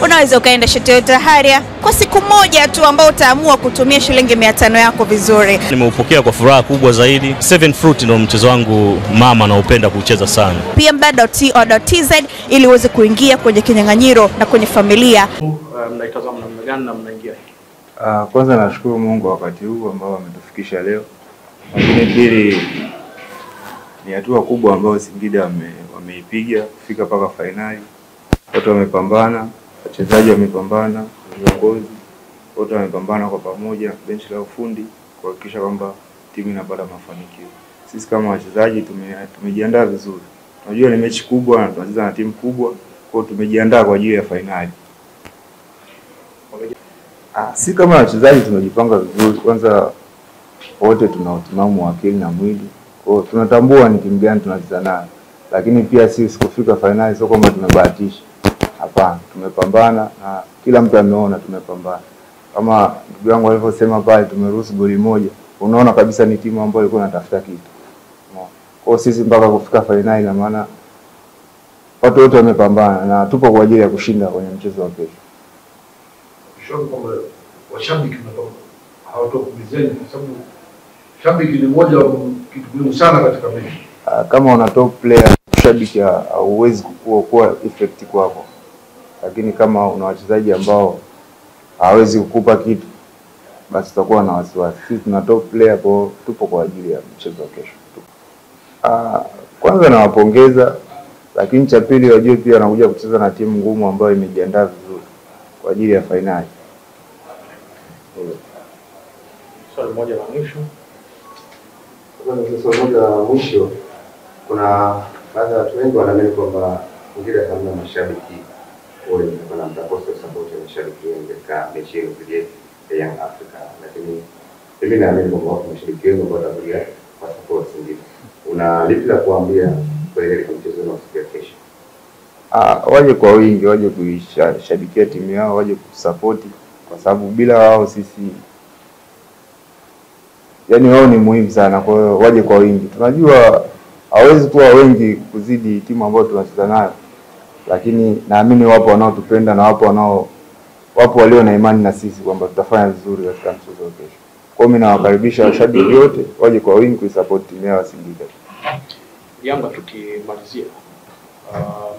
Unaweza ukaenda Toyota Harrier kwa siku moja tu ambao utaamua kutumia shilingi 500 yako vizuri. Nimeupokea kwa furaha kubwa zaidi. Seven Fruit ndio mchezo wangu mama naupenda kucheza sana. pmb.co.tz ili uweze kuingia kwenye kinyang'anyiro na kwenye familia. Mnaitazama namna gani na mnaingia? Kwanza nashukuru Mungu wakati huu ambao ametufikisha leo. Lakini pili ni hatua kubwa ambayo Singida wameipiga kufika mpaka finali. Watu wamepambana, wachezaji wamepambana, viongozi wote wamepambana kwa pamoja, benchi la ufundi kuhakikisha kwamba timu inapata mafanikio. Sisi kama wachezaji tumejiandaa vizuri. Unajua ni mechi kubwa na tunacheza na timu kubwa, kwa hiyo tumejiandaa kwa ajili ya finali. Sisi kama wachezaji tumejipanga vizuri. Kwanza wote tuna utimamu wa akili na mwili. Kwa hiyo tunatambua ni timu gani tunacheza nayo. Lakini pia sisi kufika finali sio kwamba tumebahatisha. Hapana, tumepambana na kila mtu ameona tumepambana. Kama ndugu yangu alivyosema pale tumeruhusu goli moja. Unaona kabisa ni timu ambayo ilikuwa inatafuta kitu. Kwa hiyo sisi mpaka kufika finali na maana watu wote wamepambana na tupo kwa ajili ya kushinda kwenye mchezo wa kesho. Shauku kwamba washabiki hawatokubizeni kwa sababu shabiki ni moja kitu muhimu sana katika mechi. Kama una top player, shabiki hauwezi kuwa effect kwako. Lakini kama una wachezaji ambao hawezi kukupa kitu, basi utakuwa na wasiwasi. Sisi tuna top player, kwa tupo kwa ajili ya mchezo wa kesho. Kwanza nawapongeza, lakini cha pili wajue pia wanakuja kucheza na timu ngumu ambayo imejiandaa vizuri kwa ajili ya finali. Swali moja la mwisho. Swali moja la mwisho, kuna baadhi ya watu wengi wanaamini kwamba Singida hamna mashabiki wengi, kuna mtakosa support ya mashabiki wengi katika mechi ya Young Africa, lakini mimi naamini kwamba mashabiki wengi watakuja kwa support Singida. Una lipi la kuambia kuelekea mchezo wa siku ya kesho? Waje kwa wingi, waje kuishabikia timu yao, waje kusupport kwa sababu bila wao sisi wao ni muhimu sana. Kwa hiyo waje kwa wingi. Tunajua hawezi kuwa wengi kuzidi timu ambayo tunacheza nayo, lakini naamini wapo wanaotupenda na wapo walio na imani na sisi kwamba tutafanya vizuri katika mchezo wa kesho. Kwa hiyo mimi nawakaribisha washabiki wote waje kwa wingi kuisupport timu yao Singida. Yanga tukimalizia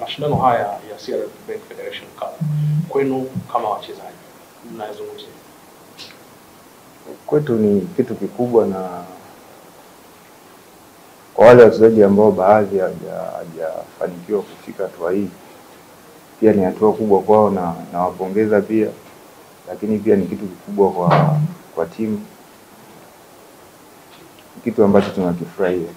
mashindano haya ya CRDB Bank Federation Cup kwenu kama wachezaji mnazungumzia? Kwetu ni kitu kikubwa, na kwa wale wachezaji ambao baadhi hajafanikiwa kufika hatua hii, pia ni hatua kubwa kwao na nawapongeza pia, lakini pia ni kitu kikubwa kwa timu, kitu ambacho tunakifurahia.